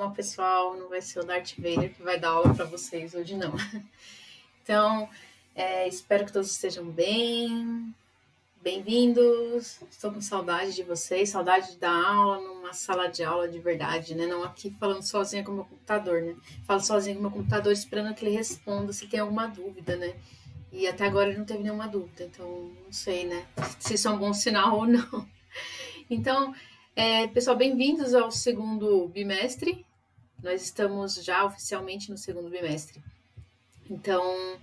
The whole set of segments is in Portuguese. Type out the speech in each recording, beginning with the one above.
Calma, pessoal, não vai ser o Darth Vader que vai dar aula para vocês hoje, não. Então, espero que todos estejam bem. Bem-vindos. Estou com saudade de vocês, saudade de dar aula numa sala de aula de verdade, né? Não aqui falando sozinha com o meu computador, né? Falo sozinha com o meu computador esperando que ele responda se tem alguma dúvida, né? E até agora ele não teve nenhuma dúvida, então não sei, né? Se isso é um bom sinal ou não. Então, pessoal, bem-vindos ao segundo bimestre. Nós estamos já oficialmente no segundo bimestre. Então,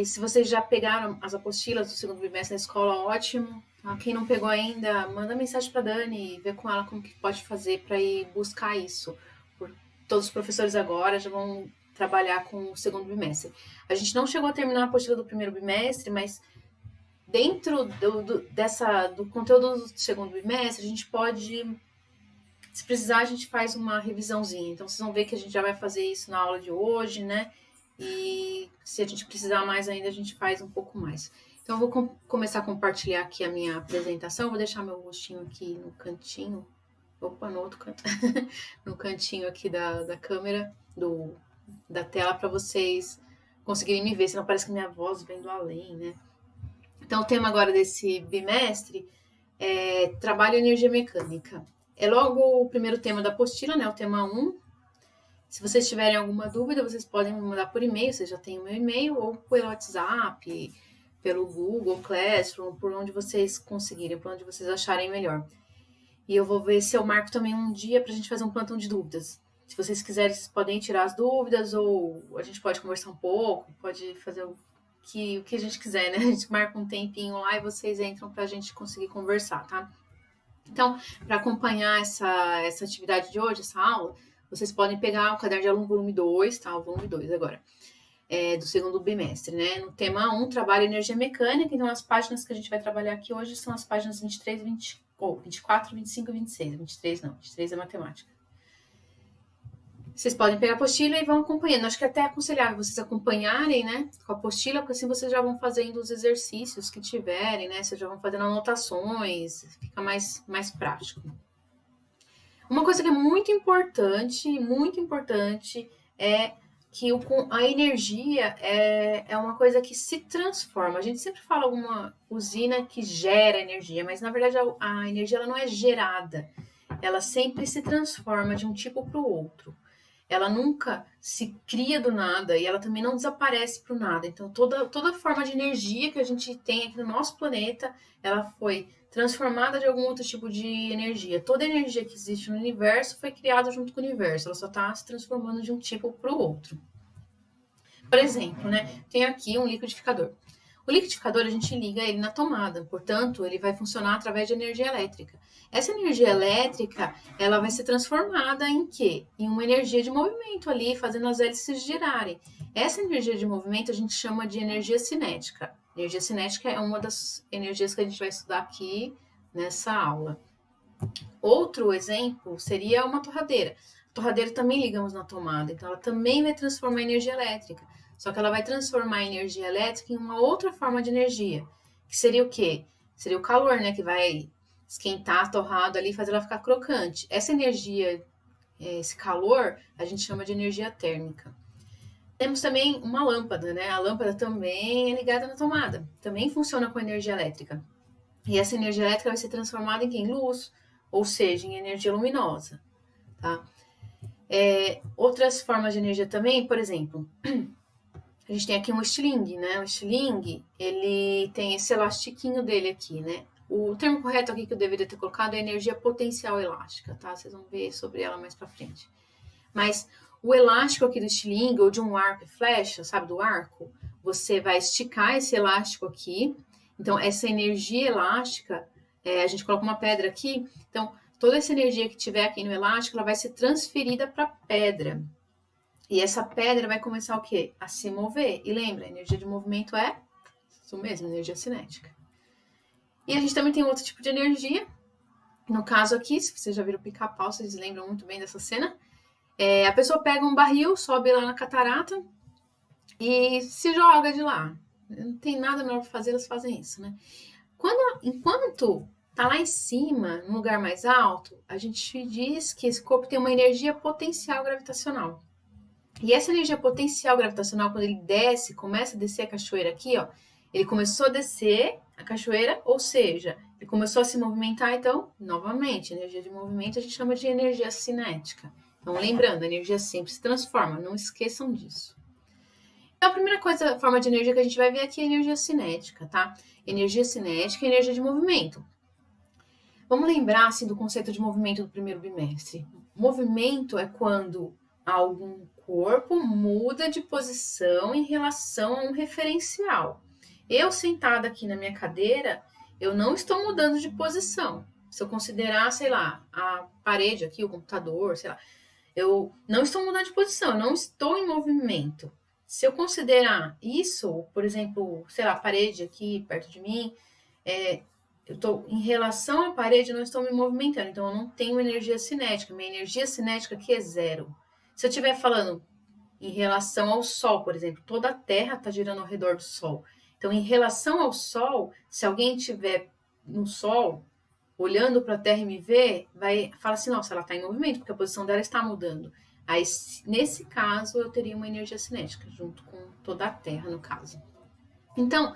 se vocês já pegaram as apostilas do segundo bimestre na escola, ótimo. Tá? Quem não pegou ainda, manda mensagem para a Dani e vê com ela como que pode fazer para ir buscar isso. Todos os professores agora já vão trabalhar com o segundo bimestre. A gente não chegou a terminar a apostila do primeiro bimestre, mas dentro do conteúdo do segundo bimestre, a gente pode, se precisar, a gente faz uma revisãozinha. Então, vocês vão ver que a gente já vai fazer isso na aula de hoje, né? E se a gente precisar mais ainda, a gente faz um pouco mais. Então, eu vou começar a compartilhar aqui a minha apresentação. Vou deixar meu rostinho aqui no cantinho. Opa, no outro canto. No cantinho aqui da câmera, da tela, para vocês conseguirem me ver. Senão parece que minha voz vem do além, né? Então, o tema agora desse bimestre é trabalho e energia mecânica. É logo o primeiro tema da apostila, né? O tema 1. Se vocês tiverem alguma dúvida, vocês podem me mandar por e-mail, vocês já têm o meu e-mail, ou pelo WhatsApp, pelo Google Classroom, por onde vocês conseguirem, por onde vocês acharem melhor. E eu vou ver se eu marco também um dia para a gente fazer um plantão de dúvidas. Se vocês quiserem, vocês podem tirar as dúvidas, ou a gente pode conversar um pouco, pode fazer o que a gente quiser, né? A gente marca um tempinho lá e vocês entram para a gente conseguir conversar, tá? Então, para acompanhar essa atividade de hoje, essa aula, vocês podem pegar o Caderno de Aluno volume 2, tá? O volume 2 agora, do segundo bimestre, né? No tema 1, trabalho e energia mecânica. Então, as páginas que a gente vai trabalhar aqui hoje são as páginas 23, 24, 25 e 26. 23 não, 23 é matemática. Vocês podem pegar a apostila e vão acompanhando. Acho que é até aconselhável vocês acompanharem, né, com a apostila, porque assim vocês já vão fazendo os exercícios que tiverem, né? Vocês já vão fazendo anotações, fica mais prático. Uma coisa que é muito importante é que a energia é uma coisa que se transforma. A gente sempre fala alguma usina que gera energia, mas na verdade a energia ela não é gerada. Ela sempre se transforma de um tipo para o outro. Ela nunca se cria do nada e ela também não desaparece para o nada. Então, toda forma de energia que a gente tem aqui no nosso planeta, ela foi transformada de algum outro tipo de energia. Toda energia que existe no universo foi criada junto com o universo. Ela só está se transformando de um tipo para o outro. Por exemplo, né, tem aqui um liquidificador. O liquidificador, a gente liga ele na tomada, portanto, ele vai funcionar através de energia elétrica. Essa energia elétrica, ela vai ser transformada em quê? Em uma energia de movimento ali, fazendo as hélices girarem. Essa energia de movimento a gente chama de energia cinética. Energia cinética é uma das energias que a gente vai estudar aqui nessa aula. Outro exemplo seria uma torradeira. A torradeira também ligamos na tomada, então ela também vai transformar energia elétrica. Só que ela vai transformar a energia elétrica em uma outra forma de energia. Que seria o quê? Seria o calor, né? Que vai esquentar a torrada ali e fazer ela ficar crocante. Essa energia, esse calor, a gente chama de energia térmica. Temos também uma lâmpada, né? A lâmpada também é ligada na tomada. Também funciona com energia elétrica. E essa energia elétrica vai ser transformada em quê? Em luz, ou seja, em energia luminosa, tá? Outras formas de energia também, por exemplo... A gente tem aqui um estilingue, né? O estilingue, ele tem esse elastiquinho dele aqui, né? O termo correto aqui que eu deveria ter colocado é energia potencial elástica, tá? Vocês vão ver sobre ela mais pra frente. Mas o elástico aqui do estilingue, ou de um arco e flecha, sabe, do arco, você vai esticar esse elástico aqui. Então, essa energia elástica, a gente coloca uma pedra aqui. Então, toda essa energia que tiver aqui no elástico, ela vai ser transferida para a pedra. E essa pedra vai começar o quê? A se mover. E lembra, a energia de movimento é isso mesmo, energia cinética. E a gente também tem outro tipo de energia. No caso aqui, se vocês já viram o Pica-Pau, vocês lembram muito bem dessa cena. A pessoa pega um barril, sobe lá na catarata e se joga de lá. Não tem nada melhor para fazer, elas fazem isso, né? Enquanto tá lá em cima, num lugar mais alto, a gente diz que esse corpo tem uma energia potencial gravitacional. E essa energia potencial gravitacional, quando ele desce, começa a descer a cachoeira aqui, ó, ele começou a descer a cachoeira, ou seja, ele começou a se movimentar, então, novamente, energia de movimento a gente chama de energia cinética. Então, lembrando, a energia sempre se transforma, não esqueçam disso. Então, a primeira forma de energia que a gente vai ver aqui é a energia cinética, tá? Energia cinética e energia de movimento. Vamos lembrar, assim, do conceito de movimento do primeiro bimestre. Movimento é quando algum corpo muda de posição em relação a um referencial. Eu sentada aqui na minha cadeira, eu não estou mudando de posição. Se eu considerar, sei lá, a parede aqui, o computador, sei lá, eu não estou mudando de posição, eu não estou em movimento. Se eu considerar isso, por exemplo, sei lá, a parede aqui perto de mim, eu estou em relação à parede, eu não estou me movimentando, então eu não tenho energia cinética. Minha energia cinética aqui é zero. Se eu estiver falando em relação ao Sol, por exemplo, toda a Terra está girando ao redor do Sol. Então, em relação ao Sol, se alguém estiver no Sol, olhando para a Terra e me ver, vai falar assim, nossa, ela está em movimento, porque a posição dela está mudando. Aí, nesse caso, eu teria uma energia cinética, junto com toda a Terra, no caso. Então,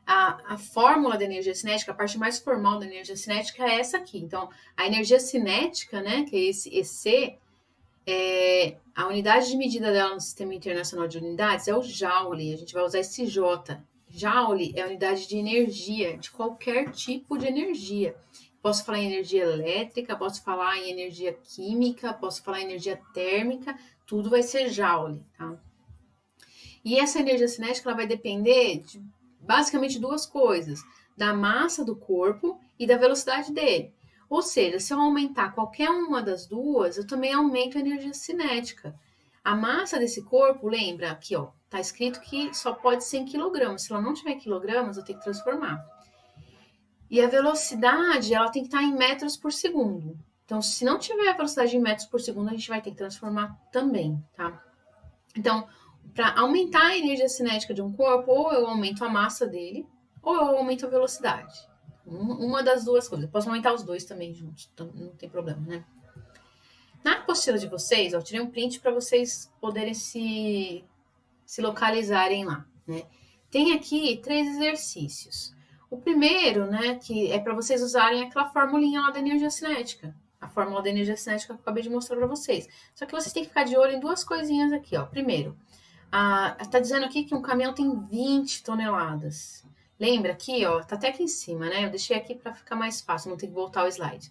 a fórmula da energia cinética, a parte mais formal da energia cinética é essa aqui. Então, a energia cinética, né, que é esse EC, a unidade de medida dela no Sistema Internacional de Unidades é o Joule. A gente vai usar esse J. Joule é a unidade de energia, de qualquer tipo de energia. Posso falar em energia elétrica, posso falar em energia química, posso falar em energia térmica, tudo vai ser Joule, tá? E essa energia cinética ela vai depender de basicamente duas coisas: da massa do corpo e da velocidade dele. Ou seja, se eu aumentar qualquer uma das duas, eu também aumento a energia cinética. A massa desse corpo, lembra aqui, ó, tá escrito que só pode ser em quilogramas. Se ela não tiver quilogramas, eu tenho que transformar. E a velocidade, ela tem que estar em metros por segundo. Então, se não tiver a velocidade em metros por segundo, a gente vai ter que transformar também, tá? Então, para aumentar a energia cinética de um corpo, ou eu aumento a massa dele, ou eu aumento a velocidade. Uma das duas coisas. Eu posso aumentar os dois também juntos, então não tem problema, né? Na apostila de vocês, eu tirei um print para vocês poderem se localizarem lá, né? Tem aqui 3 exercícios. O primeiro, né, que é para vocês usarem aquela formulinha lá da energia cinética. A fórmula da energia cinética que eu acabei de mostrar para vocês. Só que vocês têm que ficar de olho em duas coisinhas aqui, ó. Primeiro, tá dizendo aqui que um caminhão tem 20 toneladas. Lembra aqui, ó, tá até aqui em cima, né? Eu deixei aqui para ficar mais fácil, não tem que voltar o slide.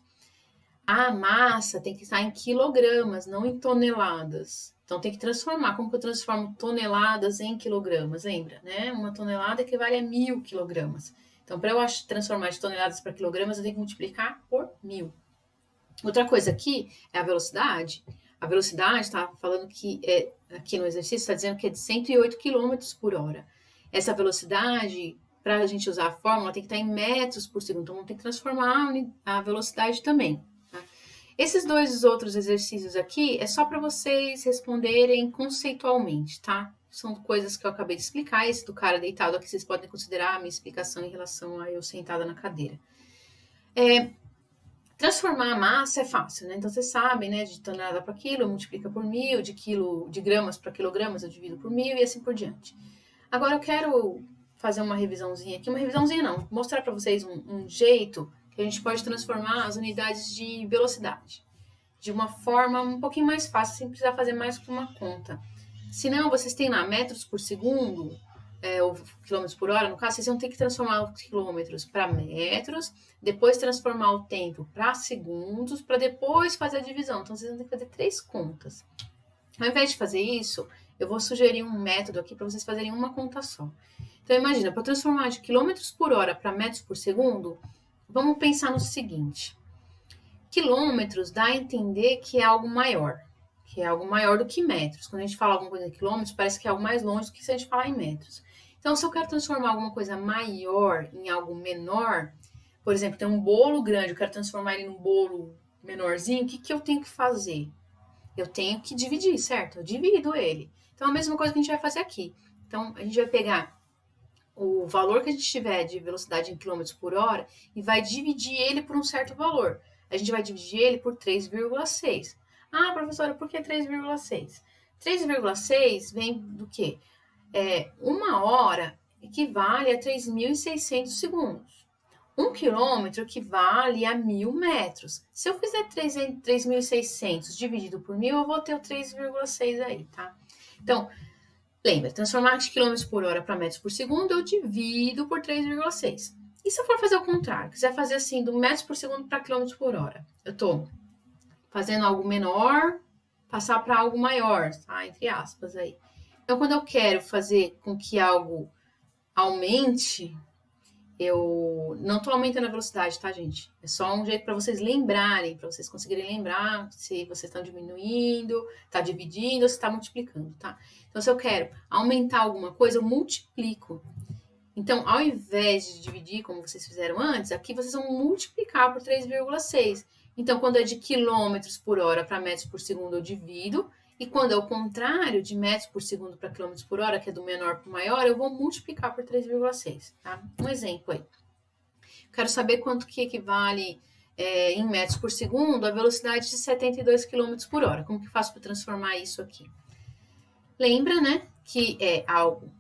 A massa tem que estar em quilogramas, não em toneladas. Então tem que transformar. Como que eu transformo toneladas em quilogramas? Lembra, né? Uma tonelada equivale a 1000 quilogramas. Então, para eu transformar de toneladas para quilogramas, eu tenho que multiplicar por 1000. Outra coisa aqui é a velocidade. A velocidade está falando que, aqui no exercício, está dizendo que é de 108 km por hora. Essa velocidade, para a gente usar a fórmula, tem que estar em metros por segundo. Então, vamos ter que transformar a velocidade também. Tá? Esses dois outros exercícios aqui é só para vocês responderem conceitualmente, tá? São coisas que eu acabei de explicar. Esse do cara deitado aqui, vocês podem considerar a minha explicação em relação a eu sentada na cadeira. Transformar a massa é fácil, né? Então, vocês sabem, né? De tonelada para quilo, multiplica por 1000, de gramas para quilogramas, eu divido por 1000 e assim por diante. Agora, eu quero fazer uma revisãozinha aqui. Uma revisãozinha não, mostrar para vocês um jeito que a gente pode transformar as unidades de velocidade de uma forma um pouquinho mais fácil, sem precisar fazer mais que uma conta. Se não, vocês têm lá metros por segundo, ou quilômetros por hora, no caso, vocês vão ter que transformar os quilômetros para metros, depois transformar o tempo para segundos, para depois fazer a divisão. Então, vocês vão ter que fazer 3 contas. Ao invés de fazer isso, eu vou sugerir um método aqui para vocês fazerem uma conta só. Então, imagina, para transformar de quilômetros por hora para metros por segundo, vamos pensar no seguinte. Quilômetros dá a entender que é algo maior do que metros. Quando a gente fala alguma coisa em quilômetros, parece que é algo mais longe do que se a gente falar em metros. Então, se eu quero transformar alguma coisa maior em algo menor, por exemplo, tem um bolo grande, eu quero transformar ele num bolo menorzinho, o que eu tenho que fazer? Eu tenho que dividir, certo? Eu divido ele. Então, a mesma coisa que a gente vai fazer aqui. Então, a gente vai pegar o valor que a gente tiver de velocidade em quilômetros por hora e vai dividir ele por um certo valor. A gente vai dividir ele por 3,6. Ah, professora, por que 3,6? 3,6 vem do quê? Uma hora equivale a 3.600 segundos. 1 quilômetro equivale a 1.000 metros. Se eu fizer 3.600 dividido por 1.000, eu vou ter o 3,6 aí, tá? Então, lembra, transformar de quilômetros por hora para metros por segundo, eu divido por 3,6. E se eu for fazer o contrário? Quiser fazer assim, do metros por segundo para quilômetros por hora? Eu estou fazendo algo menor, passar para algo maior, tá? Entre aspas aí. Então, quando eu quero fazer com que algo aumente, eu não estou aumentando a velocidade, tá, gente? É só um jeito para vocês lembrarem, para vocês conseguirem lembrar se vocês estão diminuindo, está dividindo ou se está multiplicando, tá? Então, se eu quero aumentar alguma coisa, eu multiplico. Então, ao invés de dividir, como vocês fizeram antes, aqui vocês vão multiplicar por 3,6. Então, quando é de quilômetros por hora para metros por segundo, eu divido. E quando é o contrário, de metros por segundo para quilômetros por hora, que é do menor para o maior, eu vou multiplicar por 3,6, tá? Um exemplo aí. Quero saber quanto que equivale em metros por segundo a velocidade de 72 km por hora. Como que eu faço para transformar isso aqui? Lembra, né, que é algo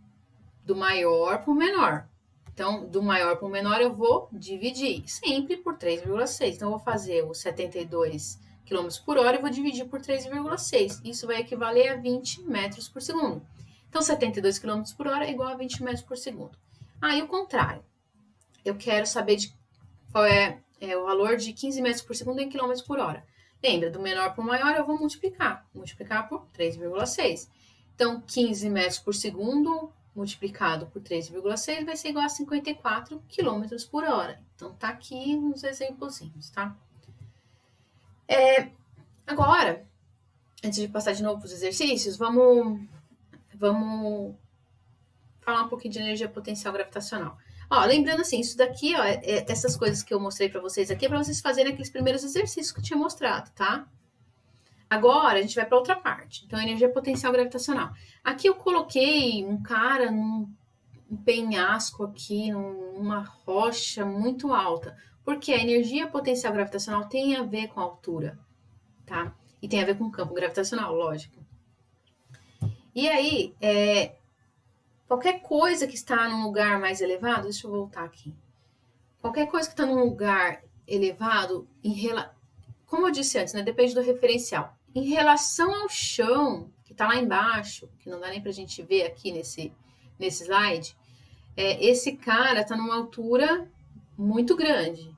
do maior para o menor. Então, do maior para o menor, eu vou dividir sempre por 3,6. Então, eu vou fazer o 72 km por hora e vou dividir por 3,6. Isso vai equivaler a 20 metros por segundo. Então, 72 km por hora é igual a 20 metros por segundo. E o contrário. Eu quero saber qual é o valor de 15 metros por segundo em quilômetros por hora. Lembra, do menor para o maior, eu vou multiplicar. Multiplicar por 3,6. Então, 15 metros por segundo multiplicado por 3,6 vai ser igual a 54 km por hora. Então, tá aqui uns exemplozinhos, tá? Agora, antes de passar de novo para os exercícios, vamos falar um pouquinho de energia potencial gravitacional. Lembrando assim, isso daqui, essas coisas que eu mostrei para vocês aqui, é para vocês fazerem aqueles primeiros exercícios que eu tinha mostrado, tá? Agora, a gente vai para outra parte. Então, energia potencial gravitacional. Aqui eu coloquei um cara num penhasco aqui, numa rocha muito alta. Porque a energia potencial gravitacional tem a ver com a altura, tá? E tem a ver com o campo gravitacional, lógico. E aí, qualquer coisa que está num lugar mais elevado, deixa eu voltar aqui. Qualquer coisa que está num lugar elevado, como eu disse antes, né, depende do referencial. Em relação ao chão, que está lá embaixo, que não dá nem para a gente ver aqui nesse slide, esse cara está numa altura muito grande.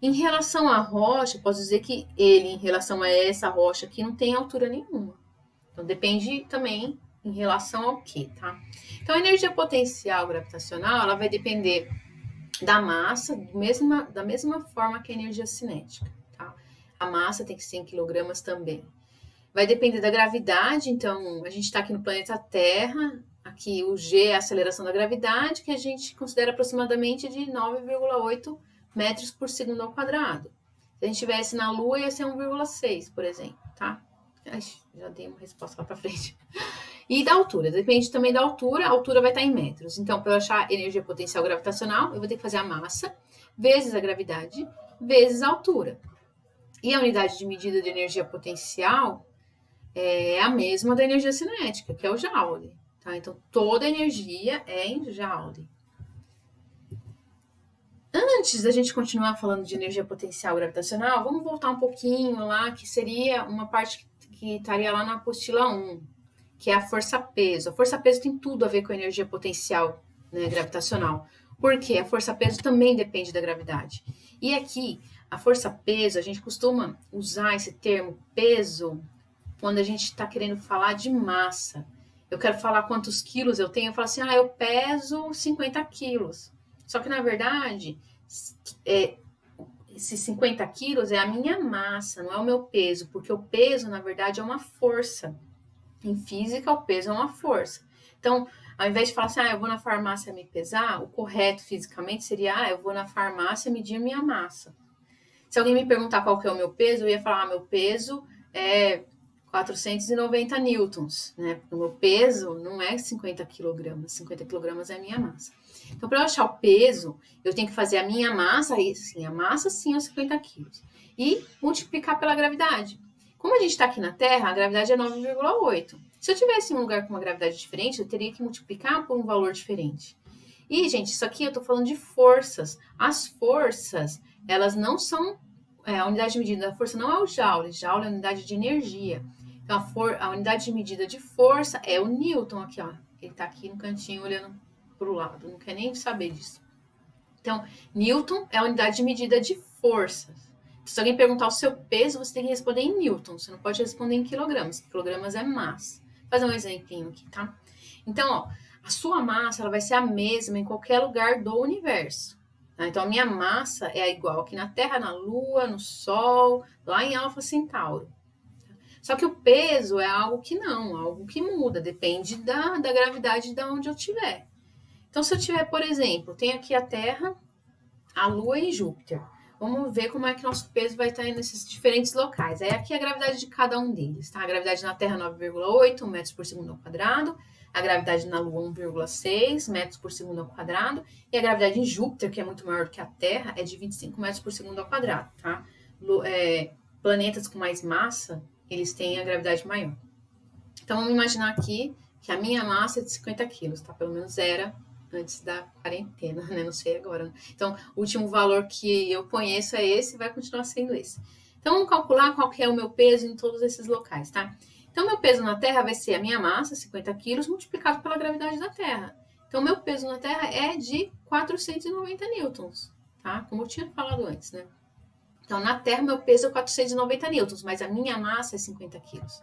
Em relação à rocha, posso dizer que ele, em relação a essa rocha aqui, não tem altura nenhuma. Então, depende também em relação ao que, tá? Então, a energia potencial gravitacional, ela vai depender da massa, da mesma forma que a energia cinética, tá? A massa tem que ser em quilogramas também. Vai depender da gravidade, então, a gente está aqui no planeta Terra, aqui o G é a aceleração da gravidade, que a gente considera aproximadamente de 9,8 metros por segundo ao quadrado. Se a gente estivesse na Lua, ia ser 1,6, por exemplo, tá? Já dei uma resposta lá para frente. E da altura, depende também da altura, a altura vai estar em metros. Então, para eu achar energia potencial gravitacional, eu vou ter que fazer a massa vezes a gravidade vezes a altura. E a unidade de medida de energia potencial é a mesma da energia cinética, que é o Joule. Tá? Então, toda energia é em Joule. Antes da gente continuar falando de energia potencial gravitacional, vamos voltar um pouquinho lá, que seria uma parte que estaria lá na apostila 1, que é a força-peso. A força-peso tem tudo a ver com a energia potencial, né, gravitacional, porque a força-peso também depende da gravidade. E aqui, a força-peso, a gente costuma usar esse termo peso quando a gente está querendo falar de massa. Eu quero falar quantos quilos eu tenho, eu falo assim, eu peso 50 quilos. Só que, na verdade, esses 50 quilos é a minha massa, não é o meu peso, porque o peso, na verdade, é uma força. Em física, o peso é uma força. Então, ao invés de falar assim, eu vou na farmácia me pesar, o correto fisicamente seria, eu vou na farmácia medir minha massa. Se alguém me perguntar qual que é o meu peso, eu ia falar, meu peso é 490 newtons, né? Porque o meu peso não é 50 quilogramas, 50 quilogramas é a minha massa. Então, para eu achar o peso, eu tenho que fazer a minha massa, aí sim, a massa sim é 50 quilos, e multiplicar pela gravidade. Como a gente está aqui na Terra, a gravidade é 9,8. Se eu tivesse em um lugar com uma gravidade diferente, eu teria que multiplicar por um valor diferente. E, gente, isso aqui eu estou falando de forças. As forças, elas não são... a unidade de medida da força não é o joule. Joule é a unidade de energia. Então, a unidade de medida de força é o Newton aqui, ó. Ele está aqui no cantinho olhando para o lado. Não quer nem saber disso. Então, Newton é a unidade de medida de forças. Se alguém perguntar o seu peso, você tem que responder em Newton. Você não pode responder em quilogramas. Quilogramas é massa. Vou fazer um exemplinho aqui, tá? Então, ó, a sua massa ela vai ser a mesma em qualquer lugar do universo. Tá? Então, a minha massa é igual aqui na Terra, na Lua, no Sol, lá em Alfa Centauro. Só que o peso é algo que não, algo que muda, depende da gravidade de onde eu estiver. Então, se eu tiver, por exemplo, tem aqui a Terra, a Lua e Júpiter. Vamos ver como é que nosso peso vai estar nesses diferentes locais. Aí aqui é a gravidade de cada um deles, tá? A gravidade na Terra 9,8 metros por segundo ao quadrado. A gravidade na Lua 1,6 metros por segundo ao quadrado. E a gravidade em Júpiter, que é muito maior do que a Terra, é de 25 metros por segundo ao quadrado, tá? Planetas com mais massa, eles têm a gravidade maior. Então, vamos imaginar aqui que a minha massa é de 50 quilos, tá? Pelo menos era antes da quarentena, né? Não sei agora. Então, o último valor que eu conheço é esse e vai continuar sendo esse. Então, vamos calcular qual que é o meu peso em todos esses locais, tá? Então, meu peso na Terra vai ser a minha massa, 50 quilos, multiplicado pela gravidade da Terra. Então, meu peso na Terra é de 490 newtons, tá? Como eu tinha falado antes, né? Então, na Terra, meu peso é 490 newtons, mas a minha massa é 50 quilos.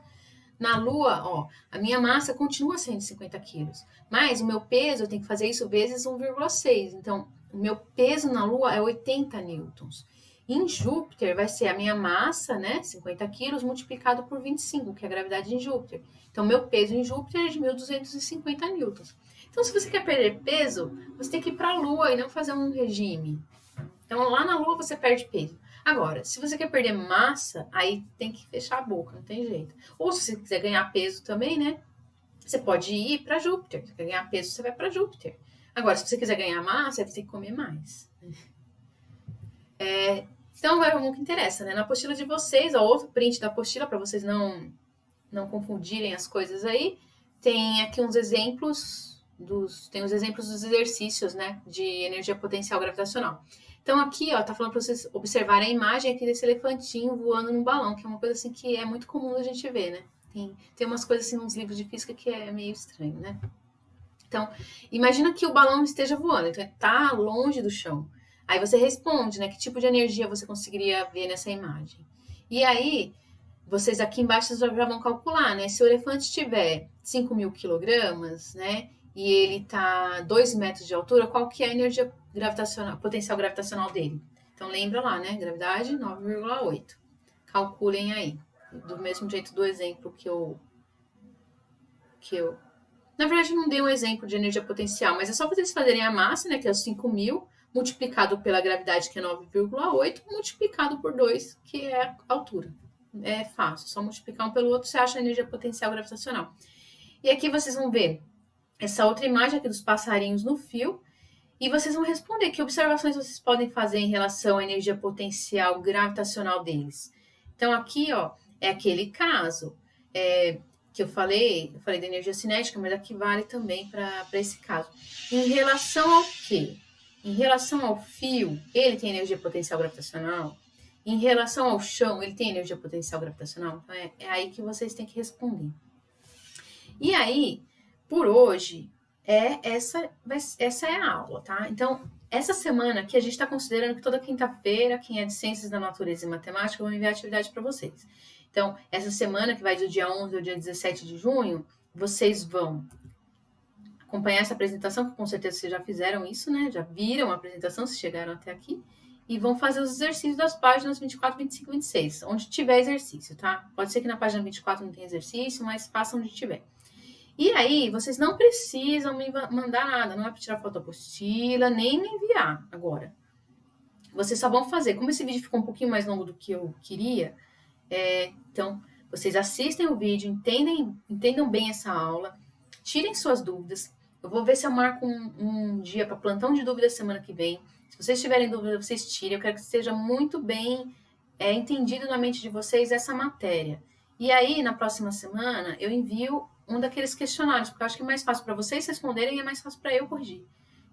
Na Lua, ó, a minha massa continua sendo 50 quilos, mas o meu peso, eu tenho que fazer isso vezes 1,6. Então, o meu peso na Lua é 80 newtons. Em Júpiter, vai ser a minha massa, né, 50 quilos, multiplicado por 25, que é a gravidade em Júpiter. Então, meu peso em Júpiter é de 1.250 newtons. Então, se você quer perder peso, você tem que ir para a Lua e não fazer um regime. Então, lá na Lua, você perde peso. Agora, se você quer perder massa, aí tem que fechar a boca, não tem jeito. Ou se você quiser ganhar peso também, né? Você pode ir para Júpiter. Se você quer ganhar peso, você vai para Júpiter. Agora, se você quiser ganhar massa, você vai ter que comer mais. Então, agora vamos ao que interessa, né? Na apostila de vocês, ó, outro print da apostila, para vocês não confundirem as coisas aí, tem aqui uns exemplos tem os exemplos dos exercícios, né? De energia potencial gravitacional. Então, aqui, ó, tá falando para vocês observarem a imagem aqui desse elefantinho voando num balão, que é uma coisa assim que é muito comum a gente ver, né? Tem umas coisas assim nos livros de física que é meio estranho, né? Então, imagina que o balão esteja voando, então ele tá longe do chão. Aí você responde, né? Que tipo de energia você conseguiria ver nessa imagem? E aí, vocês aqui embaixo já vão calcular, né? Se o elefante tiver 5.000 quilogramas, né? E ele tá 2 metros de altura, qual que é a energia gravitacional, potencial gravitacional dele? Então, lembra lá, né? Gravidade 9,8. Calculem aí. Do mesmo jeito do exemplo que eu... Na verdade, não dei um exemplo de energia potencial, mas é só vocês fazerem a massa, né? Que é os 5.000, multiplicado pela gravidade, que é 9,8, multiplicado por 2, que é a altura. É fácil, só multiplicar um pelo outro, você acha a energia potencial gravitacional. E aqui vocês vão ver essa outra imagem aqui dos passarinhos no fio, e vocês vão responder que observações vocês podem fazer em relação à energia potencial gravitacional deles. Então, aqui, ó, é aquele caso que eu falei da energia cinética, mas aqui vale também para esse caso. Em relação ao quê? Em relação ao fio, ele tem energia potencial gravitacional? Em relação ao chão, ele tem energia potencial gravitacional? Então, é aí que vocês têm que responder. E aí, por hoje, essa é a aula, tá? Então, essa semana aqui, a gente está considerando que toda quinta-feira, quem é de Ciências da Natureza e Matemática, vão enviar atividade para vocês. Então, essa semana, que vai do dia 11 ao dia 17 de junho, vocês vão acompanhar essa apresentação, que com certeza vocês já fizeram isso, né? Já viram a apresentação, se chegaram até aqui. E vão fazer os exercícios das páginas 24, 25 e 26, onde tiver exercício, tá? Pode ser que na página 24 não tenha exercício, mas façam onde tiver. E aí, vocês não precisam me mandar nada, não é para tirar foto da apostila, nem me enviar agora. Vocês só vão fazer, como esse vídeo ficou um pouquinho mais longo do que eu queria, então, vocês assistem o vídeo, entendam bem essa aula, tirem suas dúvidas, Eu vou ver se eu marco um dia para plantão de dúvidas semana que vem. Se vocês tiverem dúvida, vocês tirem. Eu quero que esteja muito bem entendido na mente de vocês essa matéria. E aí, na próxima semana, eu envio um daqueles questionários, porque eu acho que é mais fácil para vocês responderem e é mais fácil para eu corrigir.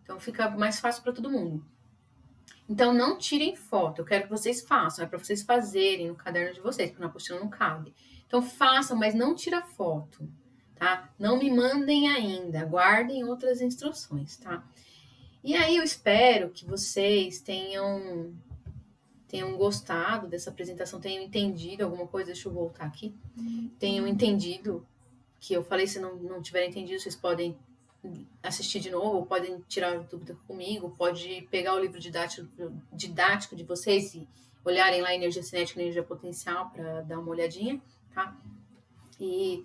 Então, fica mais fácil para todo mundo. Então, não tirem foto. Eu quero que vocês façam. É para vocês fazerem no caderno de vocês, porque na apostila não cabe. Então, façam, mas não tira foto, tá? Não me mandem ainda. Guardem outras instruções, tá? E aí, eu espero que vocês tenham gostado dessa apresentação, tenham entendido alguma coisa. Deixa eu voltar aqui. Tenham entendido que eu falei. Se não tiverem entendido, vocês podem assistir de novo, podem tirar dúvida comigo, pode pegar o livro didático de vocês e olharem lá energia cinética e energia potencial para dar uma olhadinha, tá? E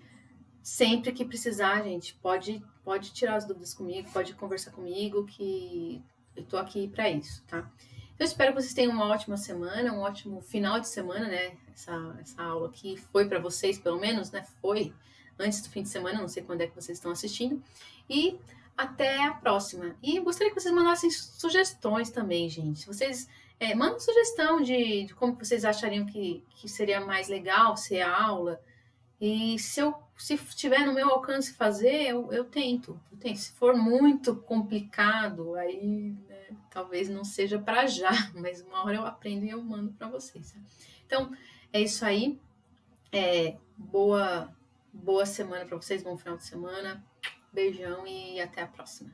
sempre que precisar, gente, pode tirar as dúvidas comigo, pode conversar comigo, que eu tô aqui para isso, tá? Eu espero que vocês tenham uma ótima semana, um ótimo final de semana, né? Essa aula aqui foi para vocês, pelo menos, né? Foi antes do fim de semana, não sei quando é que vocês estão assistindo. E até a próxima. E eu gostaria que vocês mandassem sugestões também, gente. Vocês mandam sugestão de como vocês achariam que seria mais legal ser a aula. E se estiver no meu alcance fazer, eu tento. Se for muito complicado, aí talvez não seja para já, mas uma hora eu aprendo e eu mando para vocês. Então, é isso aí. Boa semana para vocês, bom final de semana. Beijão e até a próxima.